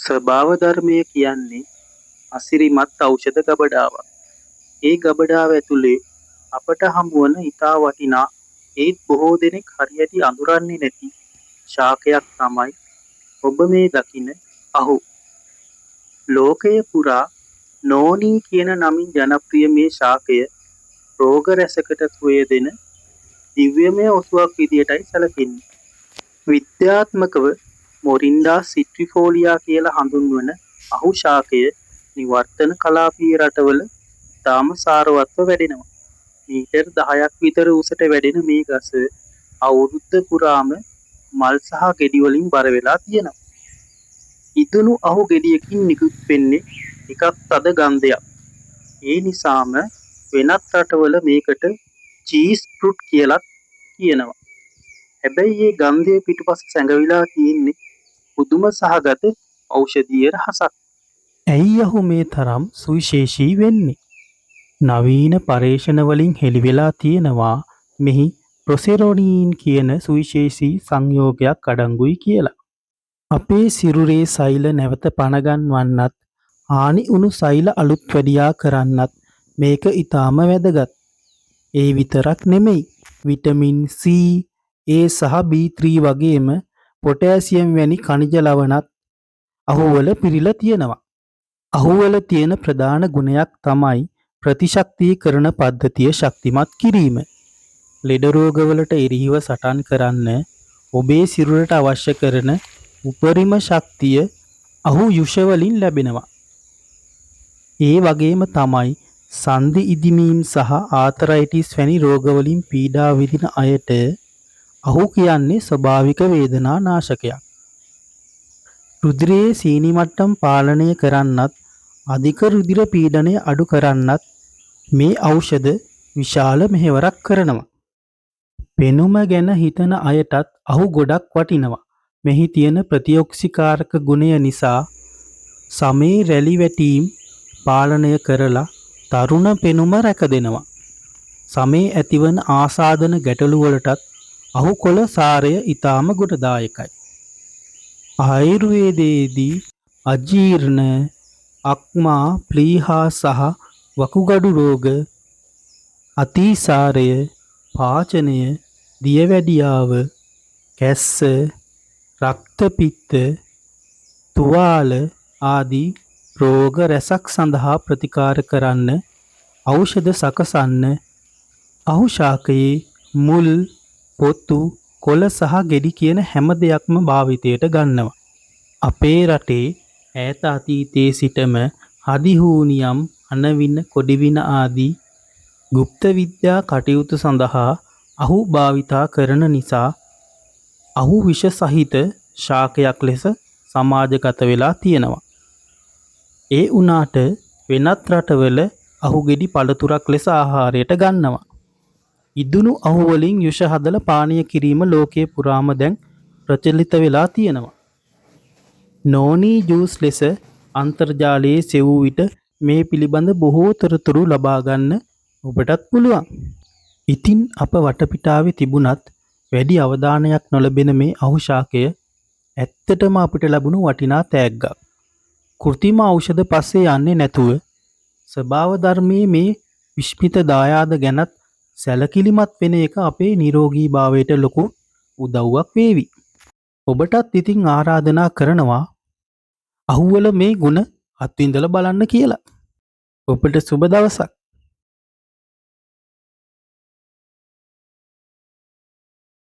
ස්වභාව ධර්මය කියන්නේ අසිරිමත් ඖෂධ ගබඩාවක්. ඒ ගබඩාව ඇතුලේ අපට හමුවන ඉතා වටිනා ඒත් බොහෝ දෙනෙක් හරියට අඳුරන්නේ නැති ශාකයක් තමයි ඔබ මේ දකින අහු. ලෝකය පුරා නෝනී කියන නමින් ජනප්‍රිය මේ ශාකය රෝග රැසකට සුවය දෙන දිව්‍යමය ඔසුවක් විදියටයි සැලකෙන්නේ. විද්‍යාත්මකව මොරින්ඩා සිට්‍රිෆෝලියා කියලා හඳුන්වන අහු ශාකය නිවර්තන කලාපීය රටවල ඉතාම සාරවත්ව වැඩෙනවා. මීටර් 10ක් විතර උසට වැඩෙන මේ ගස අවුරුද්ද පුරාම මල් සහ ගෙඩි වලින් බර වෙලා තියෙනවා. ඉදුණු අහු ගෙඩියකින් නිකුත් වෙන්නේ එකක් තද ගන්ධයක්. ඒ නිසාම වෙනත් රටවල මේකට චීස් ෆෘට් කියලා කියනවා. හැබැයි මේ ගන්ධය පිටුපස සැඟවිලා තියෙන්නේ පුදුම සහගත ඖෂධීය රහසක්. ඇයි අහු මේ තරම් සුවිශේෂී වෙන්නේ? නවීන පර්යේෂණ වලින් හෙළිවෙලා තියෙනවා මෙහි ප්‍රොසෙරොනීන් කියන සුවිශේෂී සංයෝගයක් අඩංගුයි කියලා. අපේ සිරුරේ සෛල නැවත පනගන්වන්නත් හානි වුණු සෛල අලුත් වැඩියා කරන්නත් මේක ඊටාම වැදගත්. ඒ විතරක් නෙමෙයි. විටමින් C, A සහ B3 වගේම පොටෑසියම් වැනි ඛනිජ ලවණත් අහුවල පිරීලා තියෙනවා. අහුවල තියෙන ප්‍රධාන ගුණයක් තමයි ප්‍රතිශක්තිකරණ පද්ධතිය ශක්තිමත් කිරීම. ලෙඩ රෝගවලට එරෙහිව සටන් කරන්න ඔබේ සිරුරට අවශ්‍ය කරන උපරිම ශක්තිය අහු යුෂ වලින් ලැබෙනවා. ඒ වගේම තමයි සන්ධි ඉදිමීම් සහ ආතරයිටිස් වැනි රෝගවලින් පීඩා විඳින අයට අහු කියන්නේ ස්වභාවික වේදනා නාශකයක්. රුධිරයේ සීනි මට්ටම් පාලනය කරන්නත් අධික රුධිර පීඩනය අඩු කරන්නත් මේ ඖෂධ විශාල මෙහෙවරක් කරනවා. පෙනුම ගැන හිතන අයටත් අහු ගොඩක් වටිනවා. මෙහි තියෙන ප්‍රතිඔක්සිකාරක ගුණය නිසා සමේ රැලි වැටීම් පාලනය කරලා තරුණ පෙනුම රැකදෙනවා. සමේ ඇතිවන ආසාදන ගැටලු වලටත් අහු කොළ සාරය ඊටාම ගුණදායකයි. ආයුර්වේදයේදී අජීර්ණ, අක්මා, ප්ලීහා සහ වකුගඩු රෝග, අතිසාරය, පාචනය, දියවැඩියාව, කැස්ස, රක්ත පිත්ත, තුවාල ආදී රෝග රැසක් සඳහා ප්‍රතිකාර කරන්න ඖෂධ සකසන්න අහු ශාකයේ මුල්, පොතු, කොළ සහ ගෙඩි කියන හැම දෙයක්ම භාවිතයට ගන්නවා. අපේ රටේ ඈත අතීතයේ සිටම හදිහූනියම්, අනවින, කොඩිවින ආදී গুপ্ত විද්‍යා කටයුතු සඳහා අහු භාවිතා කරන නිසා අහු විෂ සහිත ශාකයක් ලෙස සමාජගත වෙලා තියෙනවා. ඒ වුණාට වෙනත් රටවල අහු ගෙඩි පළතුරක් ලෙස ආහාරයට ගන්නවා. ඉදුණු අහු වලින් යුෂ හදලා පානය කිරීම ලෝකයේ පුරාම දැන් ප්‍රචලිත වෙලා තියෙනවා. නෝනී ජූස් ලෙස අන්තර්ජාලයේ සෙවූ විට මේ පිළිබඳ බොහෝ තොරතුරු ලබා ගන්න ඔබටත් පුළුවන්. ඉතින් අප වටපිටාවේ තිබුණත් වැඩි අවධානයක් නොලැබෙන මේ අහු ශාකය ඇත්තටම අපිට ලැබුණු වටිනා තෑග්ගක්. කෘත්‍රිම ඖෂධ පස්සේ යන්නේ නැතුව ස්වභාව ධර්මයේ මේ විශ්මිත දායාද ගැනත් සැලකිලිමත් වෙන එක අපේ නිරෝගී භාවයට ලොකු උදව්වක් වේවි. ඔබටත් ඉතින් ආරාධනා කරනවා අහුවල මේ ගුණ අත්විඳලා බලන්න කියලා. ඔබට සුබ දවසක්.